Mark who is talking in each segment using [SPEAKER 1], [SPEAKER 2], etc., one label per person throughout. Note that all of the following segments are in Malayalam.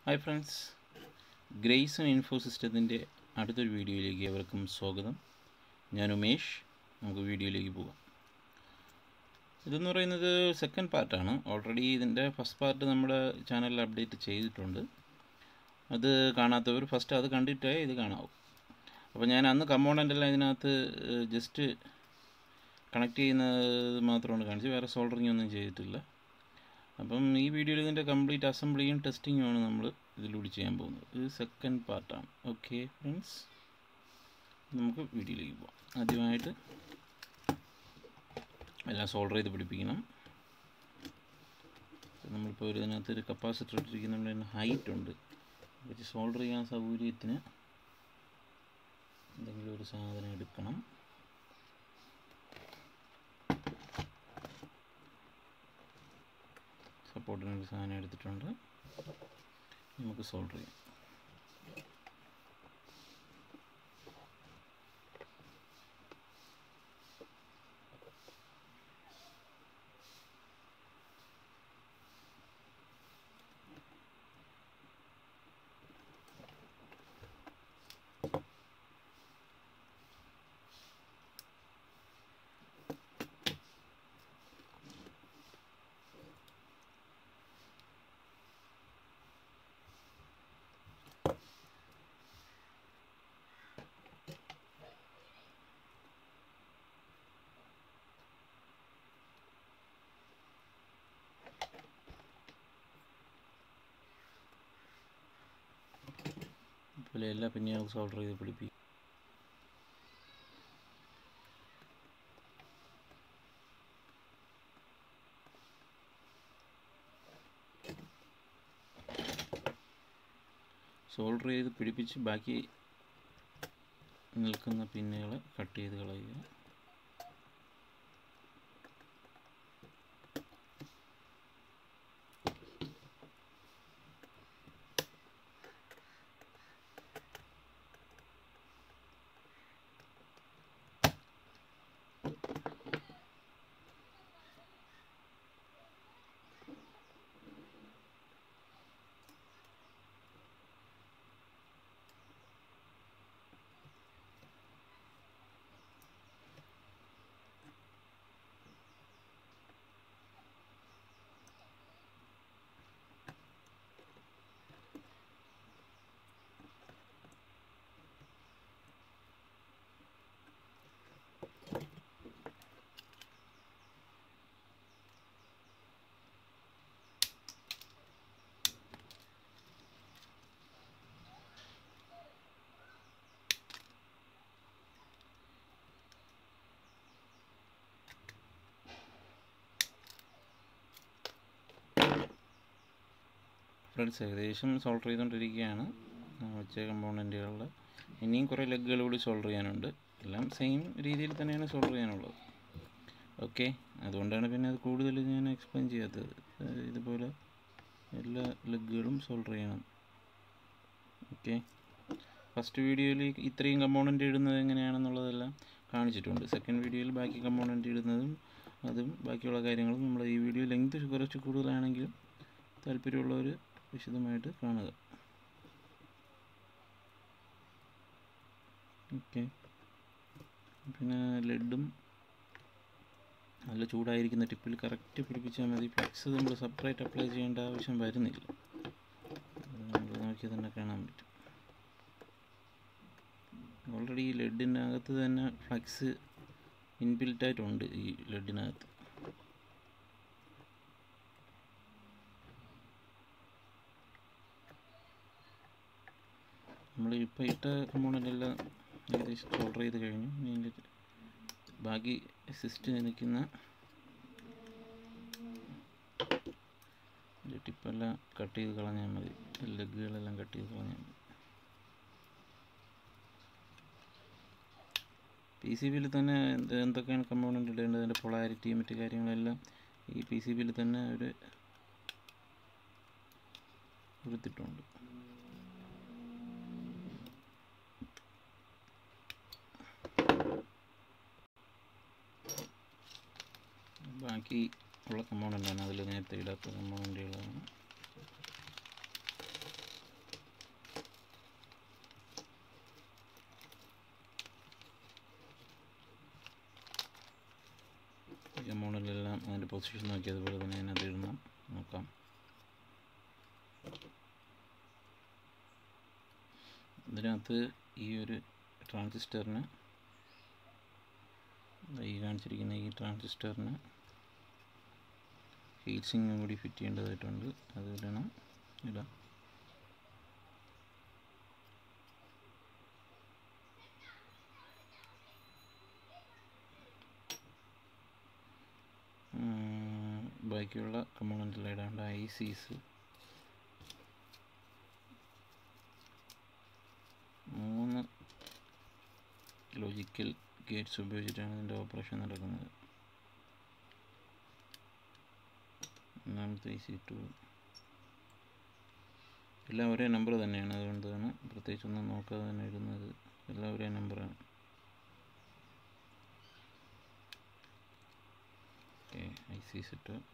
[SPEAKER 1] ഹായ് ഫ്രണ്ട്സ്, ഗ്രേസ് ഇൻഫോ സിസ്റ്റത്തിൻ്റെ അടുത്തൊരു വീഡിയോയിലേക്ക് ഏവർക്കും സ്വാഗതം. ഞാൻ ഉമേഷ്. നമുക്ക് വീഡിയോയിലേക്ക് പോകാം. ഇതെന്ന് പറയുന്നത് സെക്കൻഡ് പാർട്ടാണ്. ഓൾറെഡി ഇതിൻ്റെ ഫസ്റ്റ് പാർട്ട് നമ്മുടെ ചാനലിൽ അപ്ഡേറ്റ് ചെയ്തിട്ടുണ്ട്. അത് കാണാത്തവർ ഫസ്റ്റ് അത് കണ്ടിട്ടേ ഇത് കാണാവൂ. അപ്പോൾ ഞാൻ അന്ന് കമ്പോണൻ്റ് എല്ലാം ഇതിനകത്ത് ജസ്റ്റ് കണക്ട് ചെയ്യുന്നത് മാത്രമാണ് കാണിച്ചത്, വേറെ സോൾഡറിങ് ഒന്നും ചെയ്തിട്ടില്ല. അപ്പം ഈ വീഡിയോയിൽ ഇതിൻ്റെ കംപ്ലീറ്റ് അസംബ്ലിയും ടെസ്റ്റിങ്ങുമാണ് നമ്മൾ ഇതിലൂടെ ചെയ്യാൻ പോകുന്നത്. ഇത് സെക്കൻഡ് പാർട്ടാണ്. ഓക്കെ ഫ്രണ്ട്സ്, നമുക്ക് വീഡിയോയിലേക്ക് പോകാം. ആദ്യമായിട്ട് എല്ലാം സോൾഡർ ചെയ്ത് പിടിപ്പിക്കണം. നമ്മളിപ്പോൾ ഇതിനകത്തൊരു കപ്പാസിറ്റർ ഇട്ടിരിക്കുന്നതിന് ഹൈറ്റ് ഉണ്ട്, വെച്ച് സോൾഡർ ചെയ്യാൻ സൗകര്യത്തിന് എന്തെങ്കിലും ഒരു സാധനം എടുക്കണം. സപ്പോർട്ടിനൊരു സാധനം എടുത്തിട്ടുണ്ട്, നമുക്ക് സോൾഡർ ചെയ്യാം. അതുപോലെ എല്ലാ പിന്നെയും സോൾഡർ ചെയ്ത് പിടിപ്പിക്കും. സോൾഡർ ചെയ്ത് പിടിപ്പിച്ച് ബാക്കി നിൽക്കുന്ന പിന്നുകൾ കട്ട് ചെയ്ത് കളയുക. ഫ്രണ്ട്സ്, ഏകദേശം സോൾഡർ ചെയ്തുകൊണ്ടിരിക്കുകയാണ് വെച്ച കമ്പോണൻറ്റുകളിൽ. ഇനിയും കുറേ ലെഗുകൾ കൂടി സോൾഡർ ചെയ്യാനുണ്ട്. എല്ലാം സെയിം രീതിയിൽ തന്നെയാണ് സോൾഡർ ചെയ്യാനുള്ളത്. ഓക്കെ, അതുകൊണ്ടാണ് പിന്നെ അത് കൂടുതൽ ഞാൻ എക്സ്പ്ലെയിൻ ചെയ്യാത്തത്. ഇതുപോലെ എല്ലാ ലെഗുകളും സോൾഡർ ചെയ്യണം. ഓക്കെ, ഫസ്റ്റ് വീഡിയോയിൽ ഇത്രയും കമ്പോണൻറ്റ് ഇടുന്നത് എങ്ങനെയാണെന്നുള്ളതെല്ലാം കാണിച്ചിട്ടുണ്ട്. സെക്കൻഡ് വീഡിയോയിൽ ബാക്കി കമ്പോണൻറ്റ് ഇടുന്നതും അതും ബാക്കിയുള്ള കാര്യങ്ങളും നമ്മൾ ഈ വീഡിയോ ലെങ്ത് കുറച്ച് കൂടുതലാണെങ്കിലും താല്പര്യമുള്ളവർ വിശദമായിട്ട് കാണുക. ഓക്കെ, പിന്നെ ലെഡും നല്ല ചൂടായിരിക്കുന്ന ടിപ്പിൽ കറക്റ്റ് പിടിപ്പിച്ചാൽ മതി. ഫ്ലക്സ് നമ്മൾ സെപ്പറേറ്റ് അപ്ലൈ ചെയ്യേണ്ട ആവശ്യം വരുന്നില്ല. നമ്മൾ നോക്കിയാൽ തന്നെ കാണാൻ പറ്റും. ഓൾറെഡി ഈ ലെഡിനകത്ത് തന്നെ ഫ്ലക്സ് ഇൻബിൽറ്റായിട്ടുണ്ട്. ഈ ലെഡിനകത്ത് നമ്മൾ ഇപ്പോൾ ഇട്ട കമ്പോണൻ്റ് എല്ലാം ഏകദേശം സോൾഡർ ചെയ്ത് കഴിഞ്ഞു. ഇനി ബാക്കി സിസ്റ്റ് നിൽക്കുന്ന ടിപ്പെല്ലാം കട്ട് ചെയ്ത് കളഞ്ഞാൽ മതി. ലെഗുകളെല്ലാം കട്ട് ചെയ്ത് കളഞ്ഞാൽ മതി. പി സി ബിയിൽ തന്നെ എന്തൊക്കെയാണ് കമ്പോണൻ്റ് ഇടേണ്ടത്, അതിൻ്റെ പൊളാരിറ്റി മറ്റു കാര്യങ്ങളെല്ലാം ഈ പി സി ബിയിൽ തന്നെ അവർ കൊടുത്തിട്ടുണ്ട്. ബാക്കി ഉള്ള കമ്പോണൻ്റാണ്, അതിൽ നേരത്തെ ഇടാത്ത കമ്പോണൻ്റുകളാണ്. പൊസിഷൻ നോക്കി അതുപോലെ തന്നെ അതിനകത്ത് ഇടണം. നോക്കാം. ഇതിനകത്ത് ഈ ഒരു ട്രാൻസിസ്റ്ററിന്, ഈ കാണിച്ചിരിക്കുന്ന ഈ ട്രാൻസിസ്റ്ററിന് ഹീറ്റ് സിങ്കും കൂടി ഫിറ്റ് ചെയ്യേണ്ടതായിട്ടുണ്ട്. അത് ഇടണം. ഇടാം. ബാക്കിയുള്ള കമ്പോണൻറ്റിൽ ഇടേണ്ട ICs 3 ലോജിക്കൽ ഗേറ്റ്സ് ഉപയോഗിച്ചിട്ടാണ് ഇതിൻ്റെ ഓപ്പറേഷൻ നടക്കുന്നത്. ഒന്നാമത്തെ IC2 എല്ലാം ഒരേ നമ്പർ തന്നെയാണ്, അതുകൊണ്ടാണ് പ്രത്യേകിച്ചൊന്നും നോക്കാതെ തന്നെ ഇടുന്നത്. എല്ലാം ഒരേ നമ്പറാണ്.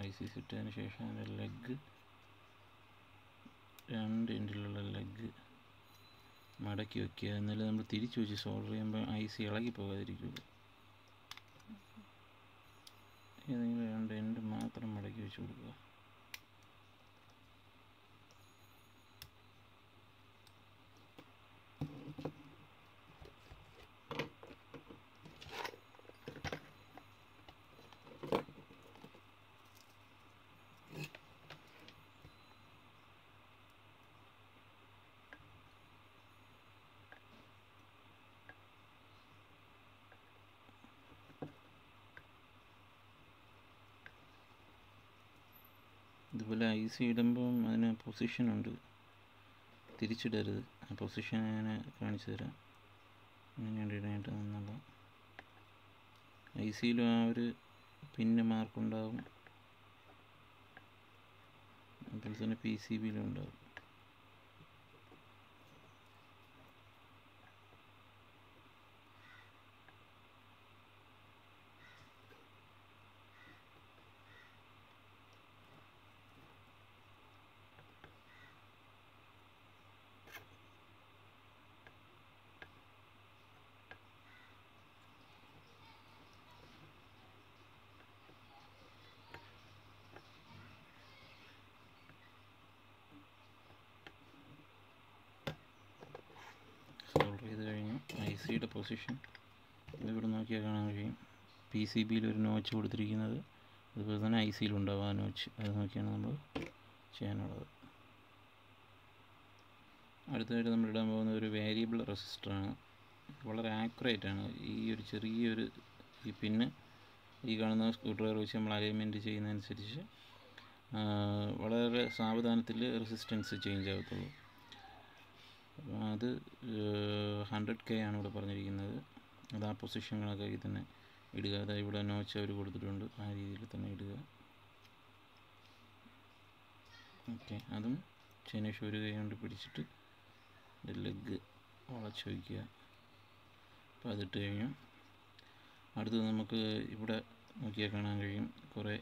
[SPEAKER 1] IC ഇട്ടതിന് ശേഷം അതിൻ്റെ ലെഗ്, 2 എൻഡിലുള്ള ലെഗ് മടക്കി വയ്ക്കുക. എന്നാലും നമ്മൾ തിരിച്ചു വെച്ച് സോൾഡർ ചെയ്യുമ്പോൾ IC ഇളകി പോകാതിരിക്കുള്ളൂ. ഏതെങ്കിലും 2 എൻഡ് മാത്രം മടക്കി വെച്ച് കൊടുക്കുക. ഇതുപോലെ IC ഇടുമ്പം അതിന് പൊസിഷനുണ്ട്, തിരിച്ചിടരുത്. ആ പൊസിഷൻ ഞാൻ കാണിച്ചു തരാം എങ്ങനെയാണ് ഇടാനായിട്ട് എന്നുള്ള. ICയിലും ആ ഒരു പിന്ന് മാർക്കുണ്ടാവും, അതുപോലെ തന്നെ PCBയിലും ഉണ്ടാവും. സോൾഡർ ചെയ്ത് കഴിഞ്ഞു. ICയുടെ പൊസിഷൻ ഇവിടെ നോക്കിയാൽ കാണാൻ കഴിയും. PCBയിൽ ഒരു നോച്ച് കൊടുത്തിരിക്കുന്നത്, അതുപോലെ തന്നെ ICയിലുണ്ടാവും ആ നോച്ച്. അത് നോക്കിയാണ് നമ്മൾ ചെയ്യാനുള്ളത്. അടുത്തതായിട്ട് നമ്മൾ ഇടാൻ പോകുന്ന ഒരു വേരിയബിൾ റെസിസ്റ്ററാണ്. വളരെ ആക്യുറേറ്റാണ്. ഈ ഒരു ചെറിയൊരു ഈ പിന്ന് ഈ കാണുന്ന സ്ക്രൂ ഡ്രൈവർ വെച്ച് നമ്മൾ അലൈൻമെൻറ്റ് ചെയ്യുന്നതനുസരിച്ച് വളരെ സാവധാനത്തിൽ റെസിസ്റ്റൻസ് ചേഞ്ച് ആകത്തുള്ളൂ. അപ്പോൾ അത് 100K ആണ് ഇവിടെ പറഞ്ഞിരിക്കുന്നത്. അത് ആ പൊസിഷനുകളൊക്കെ ഇതിൽ തന്നെ ഇടുക. അതായത് ഇവിടെ നോച്ച് അവർ കൊടുത്തിട്ടുണ്ട്, ആ രീതിയിൽ തന്നെ ഇടുക. ഓക്കെ, അതും ശേഷം ഒരു കൈ കൊണ്ട് പിടിച്ചിട്ട് ലെഗ് വളച്ച് വയ്ക്കുക. അപ്പോൾ അതിട്ട് കഴിഞ്ഞു. അടുത്തത് നമുക്ക് ഇവിടെ നോക്കിയാൽ കാണാൻ കഴിയും കുറേ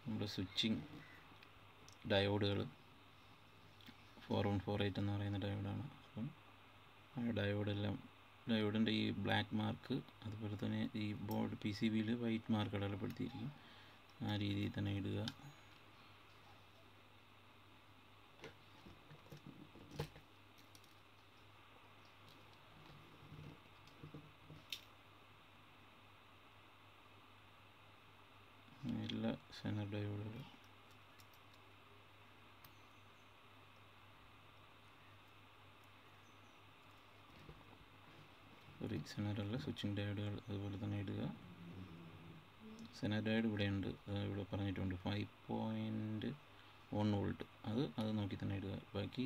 [SPEAKER 1] നമ്മുടെ സ്വിച്ചിങ് ഡയോഡുകൾ. 4148 എന്ന് പറയുന്ന ഡയോഡാണ്. അപ്പം ആ ഡയോഡിൻ്റെ ഈ ബ്ലാക്ക് മാർക്ക്, അതുപോലെ തന്നെ ഈ ബോർഡ് PCBയിൽ വൈറ്റ് മാർക്ക് അടയാളപ്പെടുത്തിയിരിക്കും. ആ രീതിയിൽ തന്നെ ഇടുക. എല്ലാ സെനർ ഡയോഡുകളും സെനറല്ല, സ്വിച്ചിങ് ഡയോഡുകൾ അതുപോലെ തന്നെ ഇടുക. സെനർ ഡയോഡ് ഇവിടെയുണ്ട്, ഇവിടെ പറഞ്ഞിട്ടുണ്ട് 5.1 വോൾട്ട്. അത് നോക്കി തന്നെ ഇടുക. ബാക്കി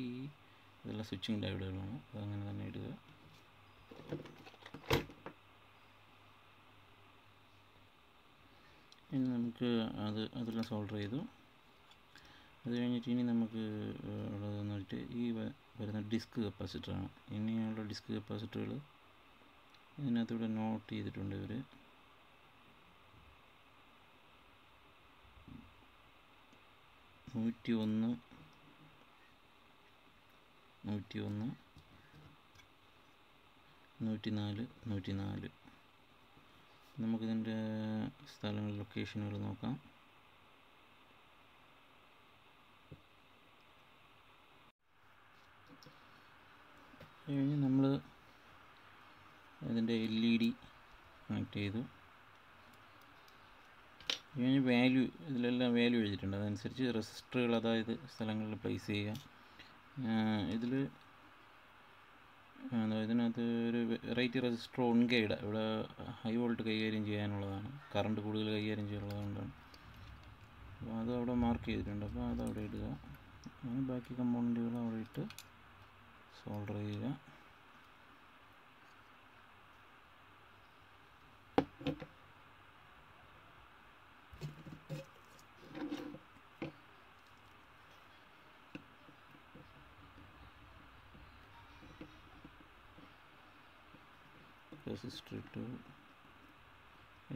[SPEAKER 1] ഇതെല്ലാം സ്വിച്ചിങ് ഡയോഡുകളാണ്, അതങ്ങനെ തന്നെ ഇടുക. ഇനി നമുക്ക് അതെല്ലാം സോൾഡർ ചെയ്തു. അത് കഴിഞ്ഞിട്ട് ഇനി നമുക്ക് ഉള്ളതെന്ന് വെച്ചിട്ട് ഈ വരുന്ന ഡിസ്ക് കപ്പാസിറ്ററാണ്. ഇനിയുള്ള ഡിസ്ക് കപ്പാസിറ്ററുകൾ ഇതിനകത്തൂടെ നോട്ട് ചെയ്തിട്ടുണ്ട് ഇവർ. 101, 104, 104 നമുക്കിതിൻ്റെ സ്ഥലങ്ങൾ ലൊക്കേഷനുകൾ നോക്കാം. കഴിഞ്ഞ് നമ്മൾ ഇതിൻ്റെ LED കണക്ട് ചെയ്തു. കഴിഞ്ഞ് വാല്യൂ, ഇതിലെല്ലാം വാല്യൂ എഴുതിയിട്ടുണ്ട്. അതനുസരിച്ച് റെസിസ്റ്ററുകൾ അതായത് സ്ഥലങ്ങളിൽ പ്ലേസ് ചെയ്യുക. ഇതിനകത്ത് ഒരു വെറൈറ്റി റെസിസ്റ്റർ ഓൺ ഗൈഡ്, ഇവിടെ ഹൈ വോൾട്ട് കൈകാര്യം ചെയ്യാനുള്ളതാണ്, കറണ്ട് കൂടുതൽ കൈകാര്യം ചെയ്യാനുള്ളതുകൊണ്ടാണ്. അപ്പോൾ അത് അവിടെ മാർക്ക് ചെയ്തിട്ടുണ്ട്. അപ്പോൾ അതവിടെ ഇടുക. അങ്ങനെ ബാക്കി കമ്പോണൻറ്റുകൾ അവിടെ ഇട്ട് സോൾഡർ ചെയ്യുക. റെസിസ്റ്റർ ഇട്ടു,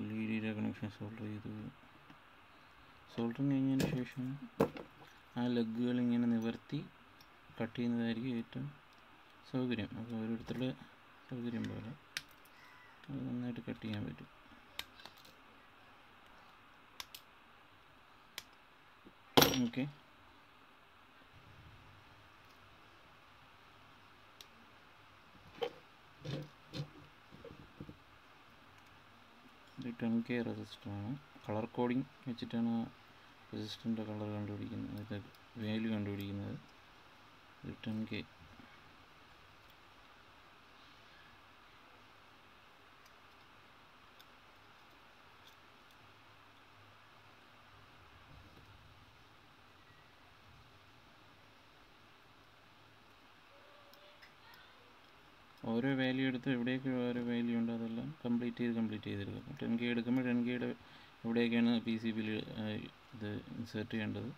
[SPEAKER 1] LED കണക്ഷൻ സോൾഡർ ചെയ്തു. സോൾഡറിങ് കഴിഞ്ഞതിന് ശേഷം ആ ലെഗുകൾ ഇങ്ങനെ നിവർത്തി കട്ട് ചെയ്യുന്നതായിരിക്കും ഏറ്റവും സൗകര്യം. അപ്പോൾ ഓരോരുത്തരുടെ സൗകര്യം പോലെ അത് നന്നായിട്ട് കട്ട് ചെയ്യാൻ പറ്റും. ഓക്കെ, ഇത് 10K റെസിസ്റ്ററാണ്. കളർ കോഡിങ് വെച്ചിട്ടാണ് റെസിസ്റ്ററിൻ്റെ കളർ കണ്ടുപിടിക്കുന്നത്, ഇത് വാല്യൂ കണ്ടുപിടിക്കുന്നത്. ഇത് 10K. ഓരോ വാല്യൂ എടുത്ത് എവിടെയൊക്കെ ഓരോ വാല്യൂ ഉണ്ട് അതെല്ലാം കംപ്ലീറ്റ് ചെയ്തെടുക്കും. 10K എടുക്കുമ്പോൾ 10Kയുടെ എവിടെയൊക്കെയാണ് PCBയിൽ ഇത് ഇൻസേർട്ട് ചെയ്യേണ്ടത്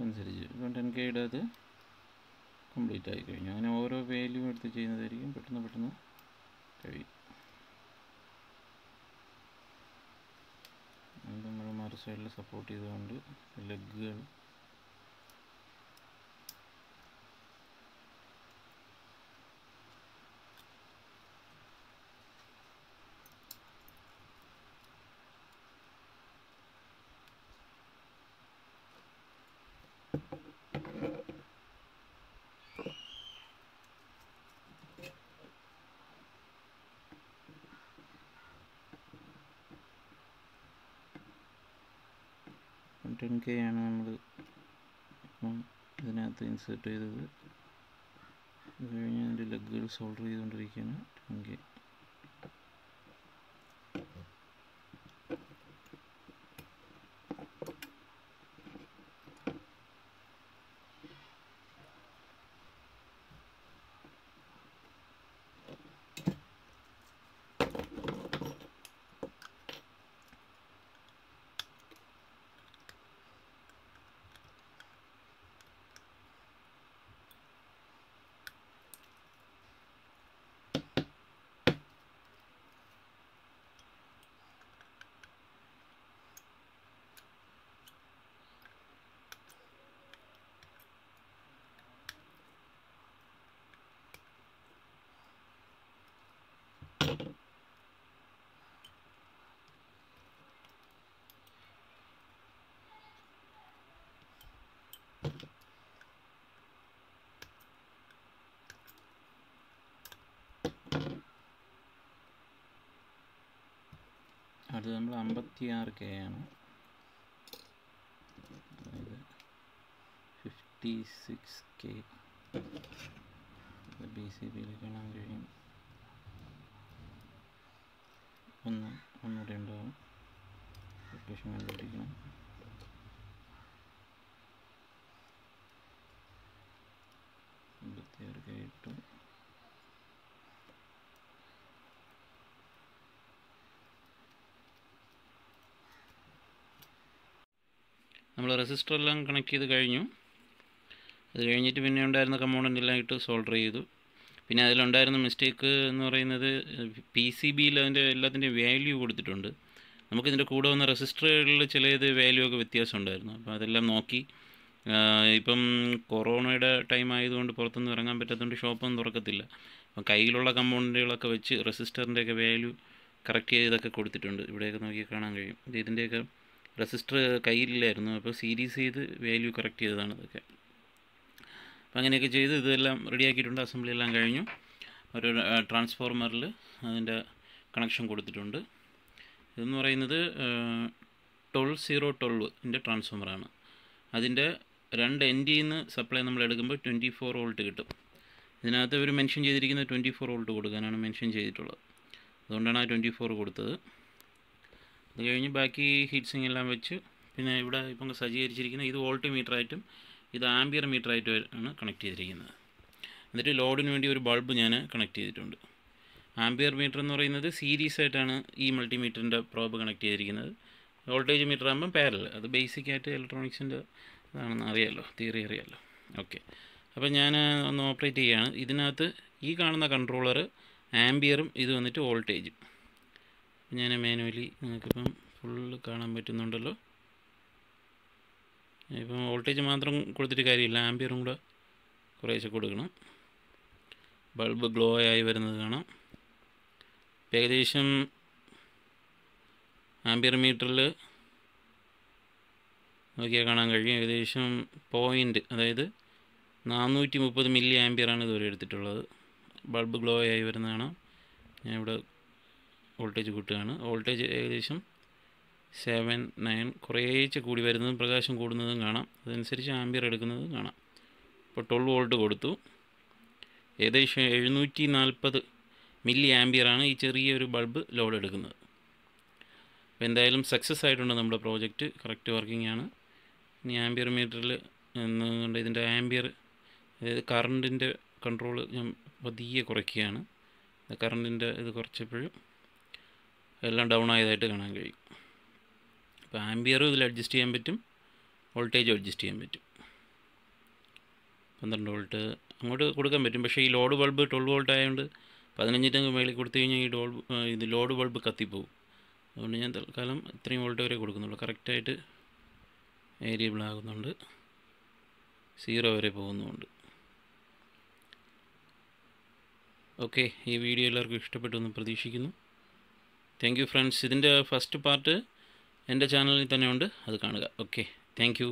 [SPEAKER 1] അനുസരിച്ച്. ഇപ്പം 10Kയുടെ അത് കംപ്ലീറ്റ് ആയി കഴിഞ്ഞു. അങ്ങനെ ഓരോ വാല്യൂ എടുത്ത് ചെയ്യുന്നതായിരിക്കും പെട്ടെന്ന് കഴിയും. അത് നമ്മൾ മറു സൈഡിൽ സപ്പോർട്ട് ചെയ്തുകൊണ്ട് ലെഗുകൾ ഇപ്പം 10K ആണ് നമ്മൾ ഇപ്പം ഇതിനകത്ത് ഇൻസേർട്ട് ചെയ്തത്. അത് കഴിഞ്ഞ് അതിൻ്റെ ലെഗുകൾ സോൾഡർ ചെയ്തുകൊണ്ടിരിക്കുകയാണ്. 10K അത് നമ്മൾ 56K ആണ്. അതായത് 56K PCBയിൽ കാണാൻ കഴിയും. ഒന്നുകൂടെ ഉണ്ടാവും. ലൊക്കേഷൻ കണ്ടുപിടിക്കണം. ഇട്ടു. നമ്മൾ റെസിസ്റ്റർ എല്ലാം കണക്ട് ചെയ്ത് കഴിഞ്ഞു. അത് കഴിഞ്ഞിട്ട് പിന്നെ ഉണ്ടായിരുന്ന കമ്പോണൻ്റ് എല്ലാം ഇട്ട് സോൾഡർ ചെയ്തു. പിന്നെ അതിലുണ്ടായിരുന്ന മിസ്റ്റേക്ക് എന്ന് പറയുന്നത് PCBയിൽ അതിൻ്റെ എല്ലാത്തിൻ്റെയും വാല്യൂ കൊടുത്തിട്ടുണ്ട്. നമുക്കിതിൻ്റെ കൂടെ വന്ന റെസിസ്റ്ററുകളിൽ ചിലത് വാല്യൂ ഒക്കെ വ്യത്യാസം ഉണ്ടായിരുന്നു. അപ്പോൾ അതെല്ലാം നോക്കി, ഇപ്പം കൊറോണയുടെ ടൈം ആയതുകൊണ്ട് പുറത്തൊന്നും ഇറങ്ങാൻ പറ്റാത്തതുകൊണ്ട് ഷോപ്പൊന്നും തുറക്കത്തില്ല. അപ്പം കയ്യിലുള്ള കമ്പോണൻറ്റുകളൊക്കെ വെച്ച് റെസിസ്റ്ററിൻ്റെയൊക്കെ വാല്യൂ കറക്റ്റ് ചെയ്തൊക്കെ കൊടുത്തിട്ടുണ്ട്. ഇവിടെയൊക്കെ നോക്കി കാണാൻ കഴിയും. ഇതിൻ്റെയൊക്കെ റെസിസ്റ്റർ കയ്യിലില്ലായിരുന്നു, അപ്പോൾ സീരീസ് ചെയ്ത് വാല്യൂ കറക്റ്റ് ചെയ്തതാണ് ഇതൊക്കെ. അപ്പോൾ അങ്ങനെയൊക്കെ ചെയ്ത് ഇതെല്ലാം റെഡിയാക്കിയിട്ടുണ്ട്. അസംബ്ലി എല്ലാം കഴിഞ്ഞു. ഒരു ട്രാൻസ്ഫോർമറിൽ അതിൻ്റെ കണക്ഷൻ കൊടുത്തിട്ടുണ്ട്. ഇതെന്ന് പറയുന്നത് 12012 ട്രാൻസ്ഫോമറാണ്. അതിൻ്റെ രണ്ട് എൻഡിൽ നിന്ന് സപ്ലൈ നമ്മൾ എടുക്കുമ്പോൾ 24 വോൾട്ട് കിട്ടും. ഇതിനകത്ത് ഒരു മെൻഷൻ ചെയ്തിരിക്കുന്നത് 24 വോൾട്ട് കൊടുക്കാനാണ് മെൻഷൻ ചെയ്തിട്ടുള്ളത്. അതുകൊണ്ടാണ് ആ 24 കൊടുത്തത്. അത് കഴിഞ്ഞ് ബാക്കി ഹീറ്റ്സിങ് എല്ലാം വെച്ച് പിന്നെ ഇവിടെ ഇപ്പം സജ്ജീകരിച്ചിരിക്കുന്നത് ഇത് വോൾട്ട് മീറ്ററായിട്ടും ഇത് ആംബിയർ മീറ്ററായിട്ടും ആണ് കണക്ട് ചെയ്തിരിക്കുന്നത്. എന്നിട്ട് ലോഡിന് വേണ്ടി ഒരു ബൾബ് ഞാൻ കണക്ട് ചെയ്തിട്ടുണ്ട്. ആംബിയർ മീറ്റർ എന്ന് പറയുന്നത് സീരീസ് ആയിട്ടാണ് ഈ മൾട്ടിമീറ്ററിൻ്റെ പ്രോബ് കണക്ട് ചെയ്തിരിക്കുന്നത്. വോൾട്ടേജ് മീറ്റർ ആകുമ്പം പാരലൽ. അത് ബേസിക്കായിട്ട് ഇലക്ട്രോണിക്സിൻ്റെ ഇതാണെന്ന് അറിയാമല്ലോ, തിയറി അറിയാമല്ലോ. ഓക്കെ, അപ്പോൾ ഞാൻ ഒന്ന് ഓപ്പറേറ്റ് ചെയ്യുകയാണ്. ഇതിനകത്ത് ഈ കാണുന്ന കൺട്രോളർ ആംബിയറും ഇത് വന്നിട്ട് വോൾട്ടേജും. ഞാൻ മാനുവലി നിങ്ങൾക്കിപ്പം ഫുള്ള് കാണാൻ പറ്റുന്നുണ്ടല്ലോ. ഇപ്പം വോൾട്ടേജ് മാത്രം കൊടുത്തിട്ട് കാര്യമില്ല, ആംബിയറും കൂടെ കുറേശ്ശെ കൊടുക്കണം. ബൾബ് ഗ്ലോ ആയി വരുന്നത് കാണാം. ഏകദേശം ആംബിയർ മീറ്ററിൽ നോക്കിയാൽ കാണാൻ കഴിയും. ഏകദേശം പോയിൻ്റ്, അതായത് 430 മില്ലി ആംബിയറാണ് ഇതുവരെ എടുത്തിട്ടുള്ളത്. ബൾബ് ഗ്ലോ ആയി വരുന്നതാണ്. ഞാൻ ഇവിടെ വോൾട്ടേജ് കൂട്ടുകയാണ്. വോൾട്ടേജ് ഏകദേശം 7-9 കുറേശ്ശെ കൂടി വരുന്നതും പ്രകാശം കൂടുന്നതും കാണാം. അതനുസരിച്ച് ആംബിയർ എടുക്കുന്നതും കാണാം. ഇപ്പോൾ 12 വോൾട്ട് കൊടുത്തു. ഏകദേശം 740 മില്ലി ആംബിയറാണ് ഈ ചെറിയൊരു ബൾബ് ലോഡ് എടുക്കുന്നത്. അപ്പോൾ എന്തായാലും സക്സസ് ആയിട്ടുണ്ട് നമ്മുടെ പ്രോജക്റ്റ്. കറക്റ്റ് വർക്കിംഗ് ആണ്. ഇനി ആംബിയർ മീറ്ററിൽ എന്നുകൊണ്ട് ഇതിൻ്റെ ആംബിയർ, അതായത് കറണ്ടിൻ്റെ കൺട്രോൾ ഞാൻ പതിയെ കുറയ്ക്കുകയാണ്. കറണ്ടിൻ്റെ ഇത് കുറച്ചപ്പോഴും എല്ലാം ഡൗൺ ആയതായിട്ട് കാണാൻ കഴിയും. അപ്പോൾ ആംബിയറും ഇതിൽ അഡ്ജസ്റ്റ് ചെയ്യാൻ പറ്റും, വോൾട്ടേജും അഡ്ജസ്റ്റ് ചെയ്യാൻ പറ്റും. 12 വോൾട്ട് അങ്ങോട്ട് കൊടുക്കാൻ പറ്റും. പക്ഷേ ഈ ലോഡ് ബൾബ് 12 വോൾട്ട് ആയതുകൊണ്ട് 15 മേളിൽ കൊടുത്തു കഴിഞ്ഞാൽ ഇത് ലോഡ് ബൾബ് കത്തിപ്പോവും. അതുകൊണ്ട് ഞാൻ തൽക്കാലം ഇത്രയും വോൾട്ട് വരെ കൊടുക്കുന്നുള്ളൂ. കറക്റ്റായിട്ട് വേരിയബിൾ ആകുന്നുണ്ട്, 0 വരെ പോകുന്നുമുണ്ട്. ഓക്കെ, ഈ വീഡിയോ എല്ലാവർക്കും ഇഷ്ടപ്പെട്ടു എന്ന് പ്രതീക്ഷിക്കുന്നു. Thank you friends. ഇതിൻ്റെ ഫസ്റ്റ് പാർട്ട് എൻ്റെ ചാനലിൽ തന്നെ ഉണ്ട്, അത് കാണുക. Okay, thank you.